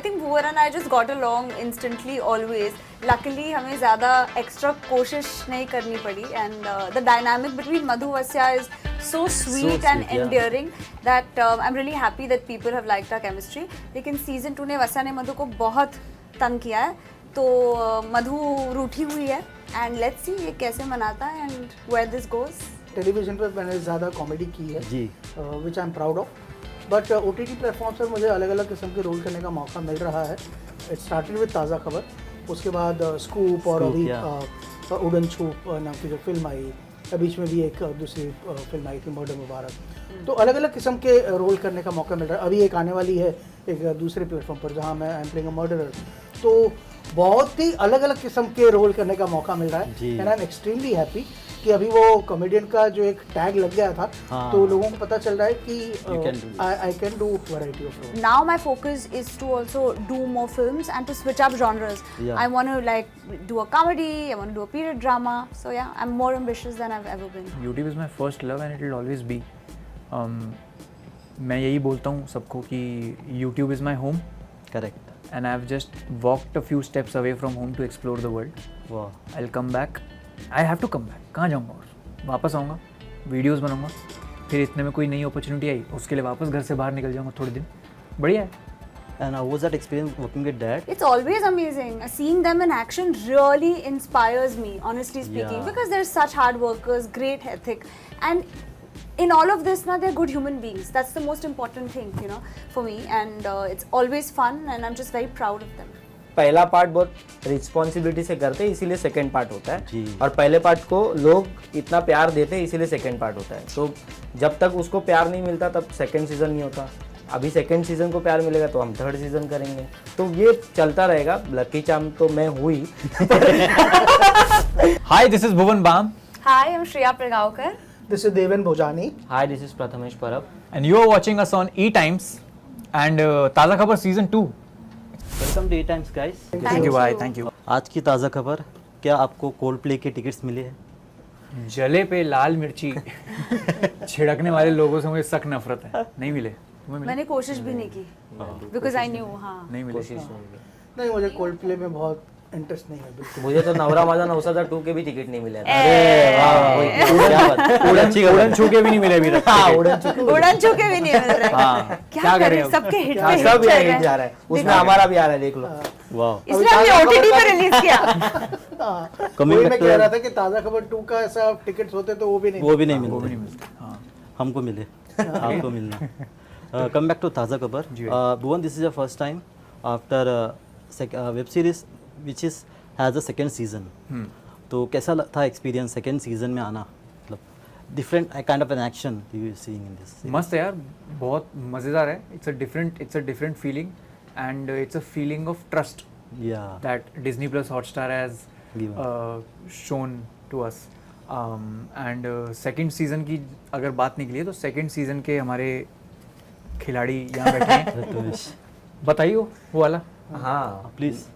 I think Bhuvan and I just got along instantly always. Luckily हमें ज़्यादा extra कोशिश नहीं करनी पड़ी and the dynamic between Madhu Vasya is so sweet and endearing that I'm really happy that people have liked our chemistry. लेकिन season 2 ने वस्या ने मधु को बहुत तंग किया है तो मधु रूठी हुई है and let's see ये कैसे मनाता है and where this goes. Television पर मैंने ज़्यादा कॉमेडी की है जी, which I am proud of, but OTT platform पर मुझे अलग अलग किस्म के रोल करने का मौका मिल रहा है. इट स्टार्टेड विद ताज़ा खबर, उसके बाद स्कूप और अभी उड़न छूप नाम की जो फिल्म आई, बीच में भी एक दूसरी फिल्म आई थी मर्डर मुबारक. तो अलग अलग किस्म के रोल करने का मौका मिल रहा है. अभी एक आने वाली है एक दूसरे प्लेटफॉर्म पर जहाँ मैं I am playing a murderer. तो बहुत ही अलग अलग किस्म के रोल करने का मौका मिल रहा है and I am extremely happy कि अभी वो कॉमेडियन का जो एक टैग लग गया था तो लोगों को पता चल रहा है कि I can do variety of role. Now my focus is to also do more films and to switch up genres. I want to like do a comedy, I want to do a period drama. So yeah, I'm more ambitious than I've ever been. YouTube is my first love and it will always be. मैं यही बोलता हूँ सबको कि YouTube is my home. Correct. And I've just walked a few steps away from home to explore the world. वाह, I'll come back. I have to come back. कहाँ जाऊँगा और वापस आऊँगा, वीडियोस बनाऊँगा, फिर इतने में कोई नई अपॉर्चुनिटी आई उसके लिए वापस घर से बाहर निकल जाऊँगा थोड़े दिन. बढ़िया है. and how was that experience working with dad? It's always amazing. Seeing them in action really inspires me, honestly speaking, Yeah. because they're such hard workers, great ethic, and in all of this, now they're good human beings. That's the most important thing, you know, for me. And it's always fun, and I'm just very proud of them. पहला part बहुत responsibility से करते हैं इसीलिए second part होता है जी. और पहले पार्ट को लोग इतना प्यार देते हैं इसीलिए सेकंड पार्ट होता है. तो जब तक उसको प्यार नहीं मिलता तब सेकंड सीजन नहीं होता. अभी सेकंड सीजन को प्यार मिलेगा तो हम थर्ड सीजन करेंगे. तो ये चलता रहेगा. लकी चार्म तो मैं हुई. Hi, this is Bhuvan Bam. Hi, I'm Shreya Pragaukar. This is Deven Bhojani. Hi, this is Prathamesh परब And you are watching us on E Times and ताज़ा खबर season 2. Welcome to E-Times guys. Thank you, bye. Thank you. आज की ताज़ा खबर, क्या आपको cold play के टिकट्स मिले हैं? जले पे लाल मिर्ची छिड़कने वाले लोगों से मुझे सख्त नफरत है. नहीं मिले. तुम्हें मिले? मैंने कोशिश भी नहीं की because I knew. हाँ. नहीं मिले. कोशिश नहीं. नहीं, मुझे कोल्ड प्ले में बहुत इंटरेस्ट नहीं है बिल्कुल. मुझे तो नवरा माजा 902 के भी टिकट नहीं मिले. उड़न छू के भी नहीं मिले अभी तक. उड़न छू के भी नहीं मिल रहा है. हाँ. क्या करें, सबके हिट पे हिट सब चल हिट रहा जा है. रहा है. उसमें हमारा भी आ रहा है, देख लो. वाह. इसलिए हमने OTT पे रिलीज किया. वही मैं कह रहा था कि ताज़ा खबर 2 का ऐसा टिकट्स होते तो वो भी नहीं वो भी नहीं वो भी नहीं मिलते. मिलते. हाँ. हमको मिले, आपको मिलना. कम बैक टू ताज़ा खबर. Bhuvan, this is your first time after web series which is has a second season. तो कैसा था एक्सपीरियंस सेकेंड सीजन में आना? मतलब different kind of an action you seeing in this. मस्त है यार, बहुत मज़ेदार है. It's a different feeling and it's a feeling of trust या that Disney Plus Hotstar has shown to us. And second season की अगर बात निकली है तो second season के हमारे खिलाड़ी यहाँ बैठे हैं. बताइए वो वाला. हाँ प्लीज.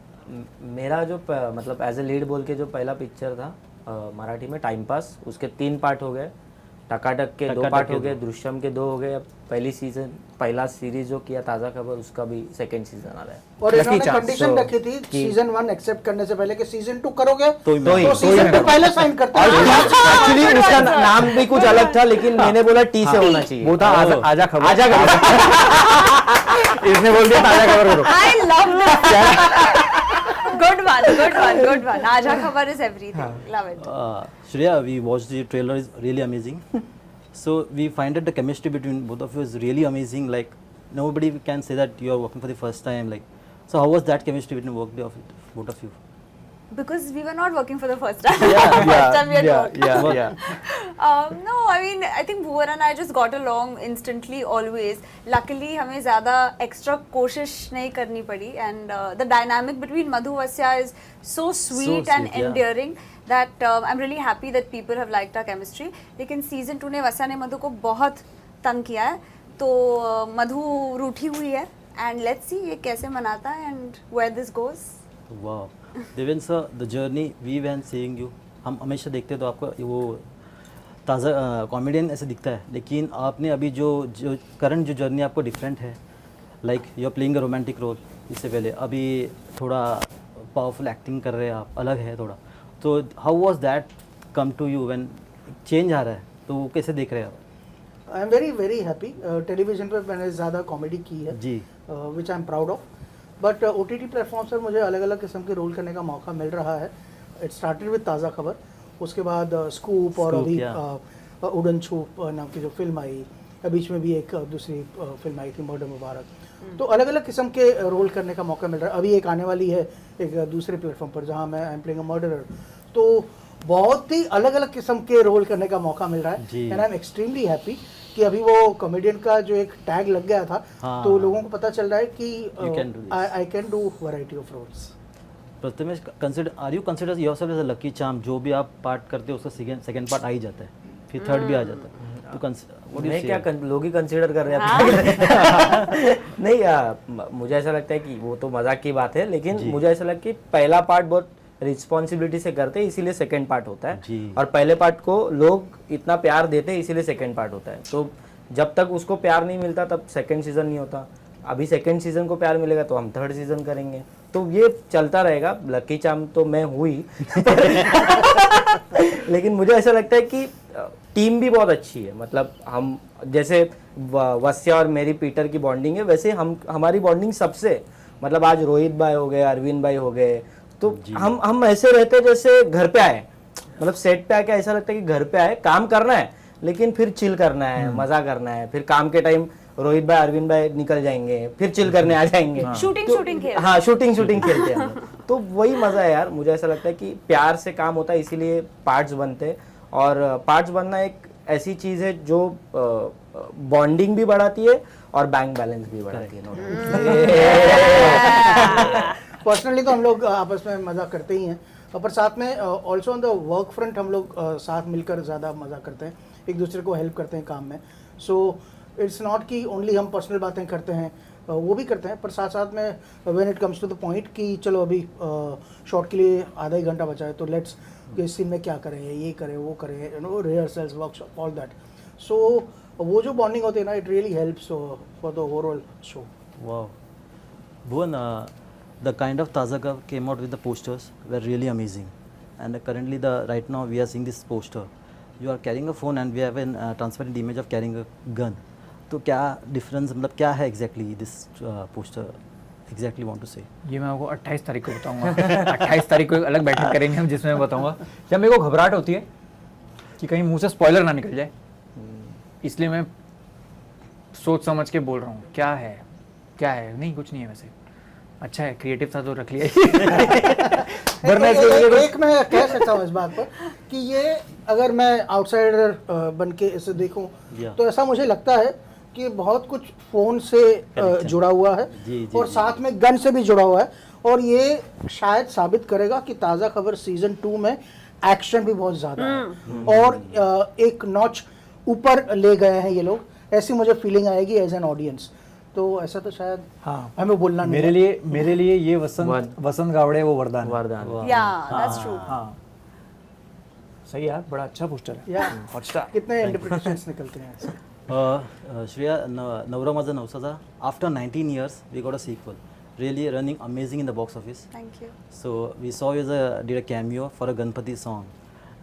मेरा जो मतलब एज ए लीड बोल के जो पहला पिक्चर था मराठी में टाइम पास, उसके 3 पार्ट हो गए. टकाटक के 2 पार्ट हो गए, दृश्यम के 2 हो गए. अब पहला सीरीज जो किया ताज़ा खबर उसका भी सेकंड सीजन आ रहा है. और इन्होंने chance. कंडीशन रखी थी सीजन 1 एक्सेप्ट करने से पहले कि सीजन 2 करोगे तो तो सीजन 2 पहले साइन करते हैं. एक्चुअली उसका नाम भी कुछ अलग था लेकिन मैंने बोला टी से होना चाहिए. वो था आजा खबर. आजा इसने बोल दिया ताज़ा खबर करो. I love that. Good one. आजा खबर is everything. Love it. Shreya, we watched the trailer, is really amazing. So we find that the chemistry between both of you is really amazing. Like nobody can say that you are working for the first time. Like, so how was that chemistry between both of you? Because we were not working for the first time. Yeah, First time we had worked. yeah. No, I mean, I think Bhuvan and I just got along instantly always. Luckily, हमें ज़्यादा extra कोशिश नहीं करनी पड़ी and the dynamic between Madhu Vasya is so sweet and yeah. endearing that I'm really happy that people have liked our chemistry. लेकिन season 2 ने वस्या ने मधु को बहुत तंग किया है तो मधु रूठी हुई है and let's see ये कैसे मनाता है and where this goes. Wow. Deven sir, the journey we been seeing you, हम हमेशा देखते तो आपको वो ताज़ा कॉमेडियन ऐसे दिखता है, लेकिन आपने अभी जो करंट जो जर्नी आपको डिफरेंट है. Like you are playing a romantic role इससे पहले, अभी थोड़ा पावरफुल एक्टिंग कर रहे हैं आप, अलग है थोड़ा, तो how was that come to you when change आ रहा है, तो वो कैसे देख रहे हैं आप? I am very very happy. Television पर मैंने ज़्यादा कॉमेडी की है जी। Which I am proud of, but OTT platform पर मुझे अलग अलग किस्म के रोल करने का मौका मिल रहा है। इट स्टार्टेड विद ताज़ा खबर, उसके बाद स्कूप और स्कूप, अभी उड़न छूप नाम की जो फिल्म आई, बीच में भी एक दूसरी फिल्म आई थी मर्डर मुबारक। तो अलग अलग किस्म के रोल करने का मौका मिल रहा है। अभी एक आने वाली है एक दूसरे प्लेटफॉर्म पर जहाँ मैं I am playing a murderer. तो बहुत ही अलग अलग किस्म के रोल करने का मौका मिल रहा है जी। And I am extremely happy कि अभी वो कॉमेडियन का जो एक टैग लग गया था, हाँ। तो लोगों को पता चल रहा है कि You can do this. I can do variety of roles. Prathamesh, are you consider yourself as a lucky charm? जो भी आप पार्ट करते हो उसका सेकंड पार्ट आ ही जाता है, फिर थर्ड भी आ जाता है, तो मैं क्या लोग ही कंसीडर कर रहे हैं नहीं मुझे ऐसा लगता है कि वो तो मजाक की बात है, लेकिन जी। मुझे ऐसा लगता है कि पहला पार्ट बहुत रिस्पॉन्सिबिलिटी से करते हैं, इसीलिए सेकंड पार्ट होता है। जी। और पहले पार्ट को लोग इतना प्यार देते हैं, इसीलिए सेकंड पार्ट होता है। तो जब तक उसको प्यार नहीं मिलता तब सेकंड सीजन नहीं होता। अभी सेकंड सीजन को प्यार मिलेगा तो हम थर्ड सीजन करेंगे, तो ये चलता रहेगा। लकी चार्म तो मैं हुई लेकिन मुझे ऐसा लगता है कि टीम भी बहुत अच्छी है। मतलब हम जैसे वस्या और मेरी पीटर की बॉन्डिंग है, वैसे हमारी बॉन्डिंग सबसे, मतलब आज रोहित भाई हो गए, अरविंद भाई हो गए, तो हम ऐसे रहते हैं जैसे घर पे आए। मतलब सेट पे आके ऐसा लगता है कि घर पे आए, काम करना है लेकिन फिर चिल करना है, मजा करना है। फिर काम के टाइम रोहित भाई अरविंद भाई निकल जाएंगे, फिर चिल करने आ जाएंगे। शूटिंग खेल। हाँ, शूटिंग खेलते हैं हम लोग। तो वही मजा है यार। मुझे ऐसा लगता है कि प्यार से काम होता है, इसीलिए पार्ट्स बनते हैं। और पार्ट्स बनना एक ऐसी चीज है जो बॉन्डिंग भी बढ़ाती है और बैंक बैलेंस भी बढ़ाती है। पर्सनली तो हम लोग आपस में मज़ा करते ही हैं, पर साथ में also on the work front हम लोग साथ मिलकर ज़्यादा मज़ा करते हैं, एक दूसरे को हेल्प करते हैं काम में। सो इट्स नॉट कि ओनली हम पर्सनल बातें करते हैं, वो भी करते हैं, पर साथ साथ में when it comes to the point कि चलो अभी शॉट के लिए आधा ही घंटा बचा है, तो लेट्स इस सीन में क्या करें, ये करें, वो करें, you know, rehearsals, workshop, all that. So वो जो बॉन्डिंग होती है ना, it really helps for the overall show. Wow. Bhuvan, the kind of Taza came out with the posters were really amazing, and currently right now we are seeing this poster. You are carrying a phone and we have a transparent image of carrying a gun. तो क्या difference, मतलब क्या है exactly this poster exactly want to say? ये मैं आपको 28 तारीख को बताऊंगा। 28 तारीख को एक अलग बैठक करेंगे हम, जिसमें मैं बताऊंगा। जब मेरे को घबराहट होती है कि कहीं मुंह से स्पॉइलर ना निकल जाए, इसलिए मैं सोच समझ के बोल रहा हूँ। क्या है नहीं, कुछ नहीं है। वैसे अच्छा है, क्रिएटिव था तो रख लिया। वरना एक मैं कह सकता हूँ इस बात पर कि ये अगर मैं आउटसाइडर बन के इसे देखूं, तो ऐसा मुझे लगता है कि बहुत कुछ फोन से जुड़ा हुआ है और साथ में गन से भी जुड़ा हुआ है, और ये शायद साबित करेगा कि ताज़ा खबर सीजन 2 में एक्शन भी बहुत ज़्यादा है और एक नॉच ऊपर ले गए हैं ये लोग, ऐसी मुझे फीलिंग आएगी एज एन ऑडियंस। तो ऐसा तो शायद हमें बोलना नहीं है। मेरे लिए ये वसंत गावड़े वो वरदान। Yeah, that's true. हाँ, सही यार, बड़ा अच्छा पोस्टर है। या हॉटस्टार। कितने इंटरप्रिटेशंस निकलते हैं ऐसे। Shreya, Navra Maza Navsaza, after 19 years we got a sequel, really running amazing in the box office. Thank you. So we saw you did a cameo for a Ganpati song,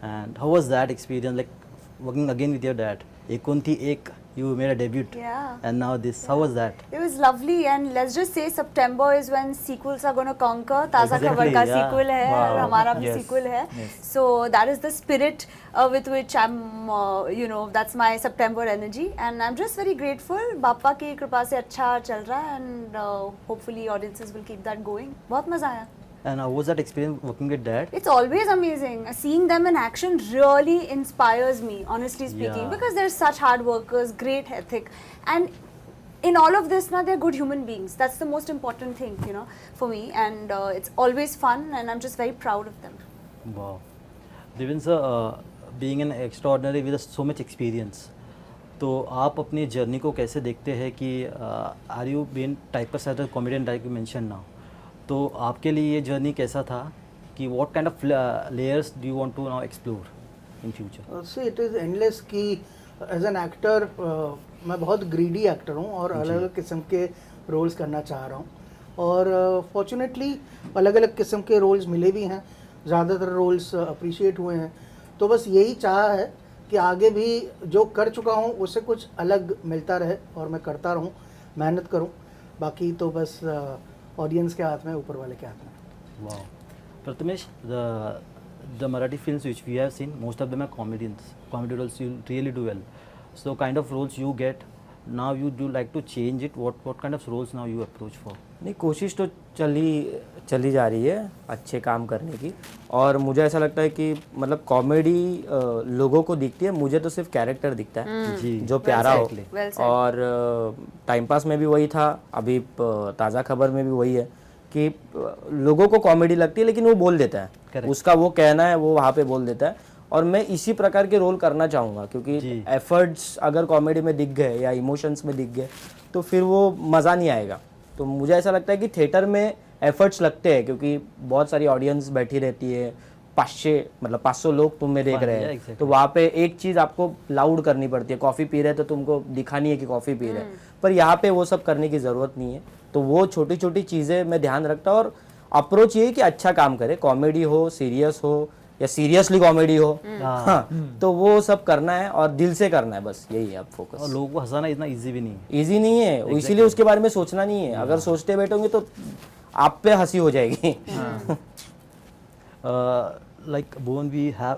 and how was that experience, like working again with your dad? Ekunti Ek, you made a debut, Yeah. and now this. How was that? It was lovely, and let's just say September is when sequels are going to conquer. ताज़ा खबर Exactly, का yeah. sequel है और हमारा भी Yes. sequel है. Yes. So that is the spirit with which I'm, that's my September energy, and I'm just very grateful. बापा की कृपा से अच्छा चल रहा है, and hopefully audiences will keep that going. बहुत मजा आया. And how was that experience working with dad? It's always amazing. Seeing them in action really inspires me, honestly speaking, Yeah. because they're such hard workers, great ethic, and in all of this, they're good human beings. That's the most important thing, for me, and it's always fun, and I'm just very proud of them. Wow. Devin sir, being an extraordinary with so much experience, तो आप अपनी journey को कैसे देखते हैं कि are you been typecast as a comedian like you mention now, तो आपके लिए ये जर्नी कैसा था कि what kind of layers do you want to now explore in future? See it is endless कि एज एन एक्टर मैं बहुत ग्रीडी एक्टर हूँ और अलग अलग किस्म के रोल्स करना चाह रहा हूँ, और फॉर्चुनेटली अलग अलग किस्म के रोल्स मिले भी हैं, ज़्यादातर रोल्स अप्रिशिएट हुए हैं। तो बस यही चाह है कि आगे भी जो कर चुका हूँ उससे कुछ अलग मिलता रहे और मैं करता रहूँ, मेहनत करूँ। बाकी तो बस ऑडियंस के हाथ में, ऊपर वाले के हाथ में। Wow. Prathamesh, the Marathi films which we have seen, most of them are comedy roles you really do well. So kind of roles you get, now you do like to change it, what kind of roles now you approach for? नहीं, कोशिश तो चली जा रही है अच्छे काम करने की। और मुझे ऐसा लगता है कि मतलब कॉमेडी लोगों को दिखती है, मुझे तो सिर्फ कैरेक्टर दिखता है जी, जो प्यारा हो। well said. और टाइम पास में भी वही था, अभी ताज़ा खबर में भी वही है कि लोगों को कॉमेडी लगती है लेकिन वो बोल देता है, उसका वो कहना है वो वहाँ पे बोल देता है। और मैं इसी प्रकार के रोल करना चाहूँगा, क्योंकि एफर्ट्स अगर कॉमेडी में दिख गए या इमोशंस में दिख गए तो फिर वो मज़ा नहीं आएगा। तो मुझे ऐसा लगता है कि थिएटर में एफर्ट्स लगते हैं, क्योंकि बहुत सारी ऑडियंस बैठी रहती है, 500 लोग तुम्हें देख रहे हैं, तो वहाँ पे एक चीज़ आपको लाउड करनी पड़ती है। कॉफ़ी पी रहे तो तुमको दिखानी है कि कॉफ़ी पी रहे हैं, पर यहाँ पे वो सब करने की ज़रूरत नहीं है। तो वो छोटी छोटी चीज़ें मैं ध्यान रखता हूँ। और अप्रोच ये है कि अच्छा काम करे, कॉमेडी हो, सीरियस हो या सीरियसली कॉमेडी हो, हाँ, तो वो सब करना है और दिल से करना है, बस यही है अब फोकस। और लोगों को हंसाना इतना इजी भी नहीं है। इजी नहीं है, इसीलिए उसके बारे में सोचना नहीं है। अगर सोचते बैठोगे तो आप पे हंसी हो जाएगी। Like Bhuvan,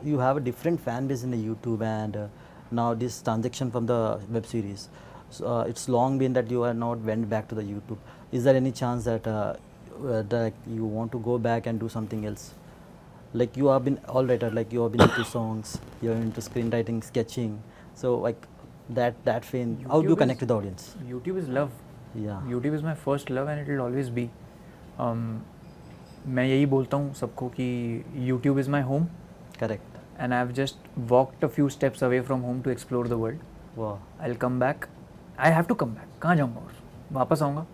you have a different fan base in the YouTube, and now this transaction from the web series. So, it's long been that you are not went back to the YouTube. Is there any chance that that you want to go back and do something else? Like you have been all writer, like you have been into songs, you are into screenwriting, sketching. So like that fame, how do you connect with the audience? YouTube is love. Yeah. YouTube is my first love and it will always be. मैं यही बोलता हूँ सबको कि YouTube is my home. Correct. And I've just walked a few steps away from home to explore the world. Wow. I'll come back. I have to come back. कहाँ जाऊँगा और वापस आऊँगा,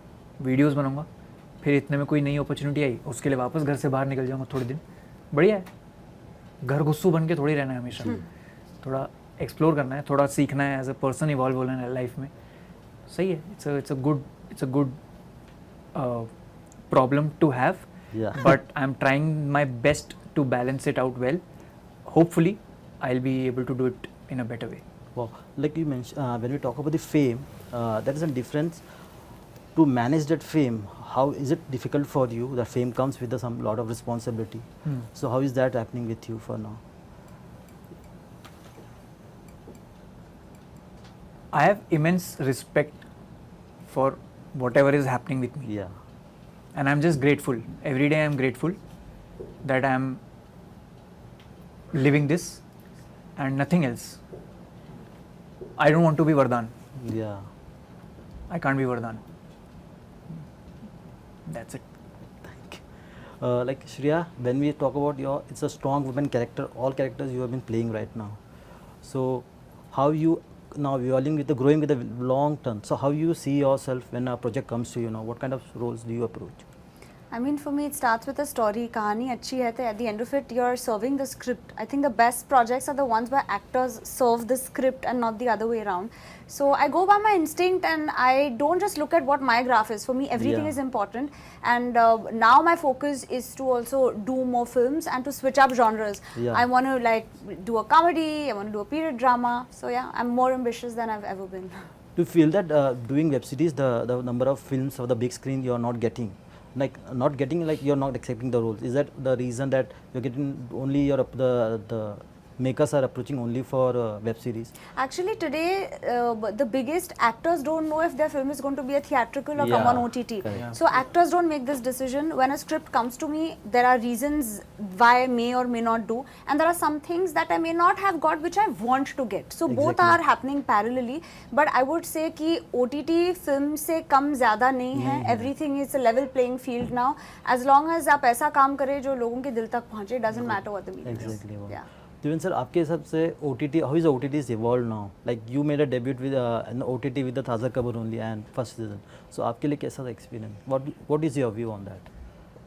वीडियोस बनाऊँगा, फिर इतने में कोई नई अपॉर्चुनिटी आई उसके लिए वापस घर से बाहर निकल जाऊँगा थोड़े दिन। बढ़िया है, घर गुस्सू बन के थोड़ी रहना है हमेशा, थोड़ा एक्सप्लोर करना है, थोड़ा सीखना है, एज अ पर्सन इवॉल्व होना है लाइफ में। सही है, it's a good problem to have, but I am trying my best to balance it out well. Hopefully I'll be able to do it in a better way. Wow, like you mentioned, when we talk about the fame, there is a difference to manage that fame. How is it difficult for you? The fame comes with some lot of responsibility. So how is that happening with you for now? I have immense respect for whatever is happening with me. Yeah. And I'm just grateful. Every day I'm grateful that I'm living this and nothing else. I don't want to be Vardhan. Yeah. I can't be Vardhan. That's it. Like Shreya, when we talk about it's a strong woman character, all characters you have been playing right now. So how you now growing with the long term. So how you see yourself when a project comes to you now? What kind of roles do you approach? I mean, for me, it starts with a story. कहानी अच्छी है तो at the end of it, you're serving the script. I think the best projects are the ones where actors serve the script and not the other way around. So I go by my instinct and I don't just look at what my graph is. For me, everything is important. And now my focus is to also do more films and to switch up genres. Yeah. I want to like do a comedy, I want to do a period drama. So yeah, I'm more ambitious than I've ever been. Do you feel that doing web series, the number of films of the big screen you're not getting? Like you're not accepting the roles. Is that the reason that you're getting only the makers are approaching only for web series? Actually, today the biggest actors don't know if their film is going to be a theatrical or come on OTT. Correct. So actors don't make this decision. When a script comes to me, there are reasons why I may or may not do, and there are some things that I may not have got which I want to get. So both are happening parallelly. But I would say कि OTT film से कम ज़्यादा नहीं है. Everything is a level playing field now. As long as आप ऐसा काम करें जो लोगों के दिल तक पहुँचे, doesn't matter what the medium is. Exactly. Wow. Yeah. Devin sir, आपके हिसाब से OTT, how is OTT is evolved now? Like you made a debut with an OTT with the Taza Khabar only and first season. So आपके लिए कैसा था experience? What is your view on that?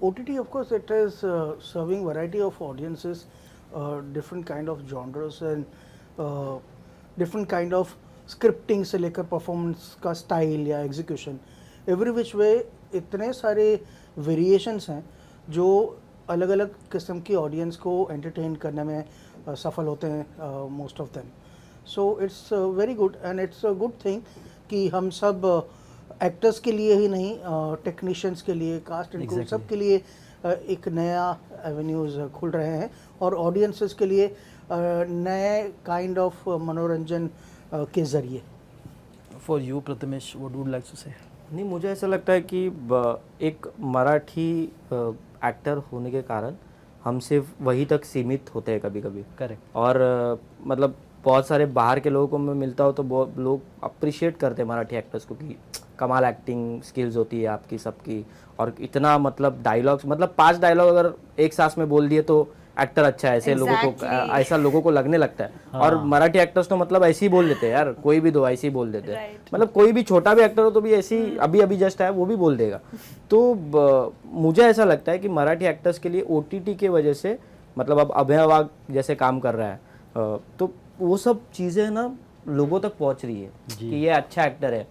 OTT, of course, it is serving variety of audiences, different kind of genres and different kind of scripting से लेकर performance का style या execution. Every which way इतने सारे variations हैं जो अलग अलग किस्म की ऑडियंस को एंटरटेन करने में सफल होते हैं most of them. So it's very good and it's a good thing कि हम सब एक्टर्स के लिए ही नहीं, टेक्नीशियंस के लिए, कास्ट एंड क्रू सब के लिए एक नया एवेन्यूज़ खुल रहे हैं और ऑडियंसेस के लिए नए काइंड ऑफ मनोरंजन के ज़रिए. For you, Prathamesh, what would you like to say? नहीं, मुझे ऐसा लगता है कि एक मराठी एक्टर होने के कारण हम सिर्फ वही तक सीमित होते हैं कभी कभी. Correct. और मतलब बहुत सारे बाहर के लोगों को मैं मिलता हूँ तो बहुत लोग अप्रिशिएट करते हैं मराठी एक्टर्स को कि कमाल एक्टिंग स्किल्स होती है आपकी सबकी, और इतना मतलब डायलॉग्स, मतलब 5 डायलॉग अगर एक सांस में बोल दिए तो एक्टर अच्छा है, ऐसे लोगों को ऐसा लोगों को लगने लगता है. और मराठी एक्टर्स तो मतलब ऐसे ही बोल देते हैं यार, कोई भी दो ऐसे ही बोल देते हैं. मतलब कोई भी छोटा भी एक्टर हो तो भी ऐसे ही अभी अभी जस्ट आया वो भी बोल देगा. तो मुझे ऐसा लगता है कि मराठी एक्टर्स के लिए OTT के वजह से, मतलब अब अभय वाघ जैसे काम कर रहा है तो वो सब चीज़ें ना लोगों तक पहुंच रही है कि ये अच्छा एक्टर है,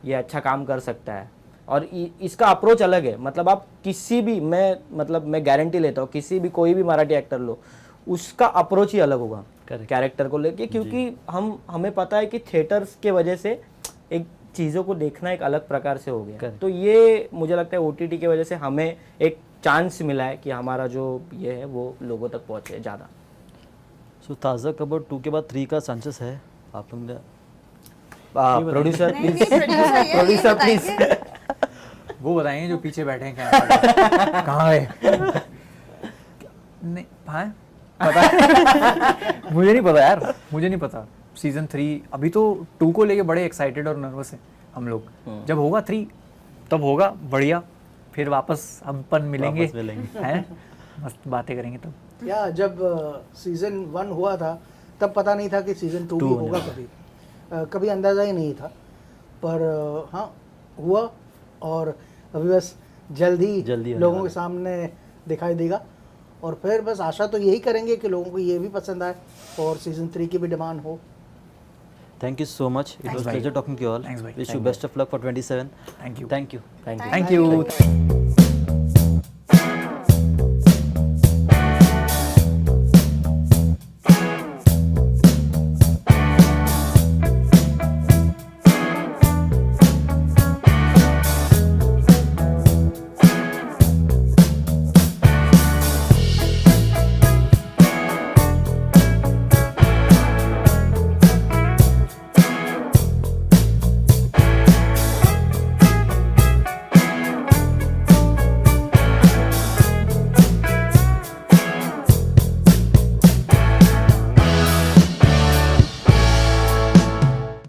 ये अच्छा काम कर सकता है. और इसका अप्रोच अलग है. मतलब आप किसी भी, मैं गारंटी लेता हूँ, किसी भी कोई भी मराठी एक्टर लो, उसका अप्रोच ही अलग होगा कैरेक्टर को लेके, क्योंकि हमें पता है कि थिएटर्स के वजह से एक चीज़ों को देखना एक अलग प्रकार से हो गया. तो ये मुझे लगता है OTT की वजह से हमें एक चांस मिला है कि हमारा जो ये है वो लोगों तक पहुँचे ज़्यादा. So ताज़ा खबर 2 के बाद 3 का चांसेस है आप लोग ने? प्रोड्यूसर नहीं, प्लीज, नहीं, प्रोड्यूसर प्लीज. वो बताएंगे जो पीछे बैठे हैं क्या कहाँ गए. नहीं, हाँ पता मुझे नहीं पता यार, मुझे नहीं पता. सीजन 3 अभी तो 2 को लेके बड़े एक्साइटेड और नर्वस हैं हम लोग. जब होगा 3 तब होगा बढ़िया, फिर वापस हम मिलेंगे, हैं मस्त बातें करेंगे तब. या जब सीज़न 1 हुआ था तब पता नहीं था कि सीज़न 2 भी होगा कभी. कभी अंदाज़ा ही नहीं था, पर हाँ हुआ और अभी बस जल्दी लोगों के सामने दिखाई देगा. और फिर बस आशा तो यही करेंगे कि लोगों को ये भी पसंद आए और सीज़न 3 की भी डिमांड हो. Thank you so much. It was pleasure talking to you all. Thanks, bhai. Wish you best of luck for 27. Thank you. Thank you. Thank you. Thank you.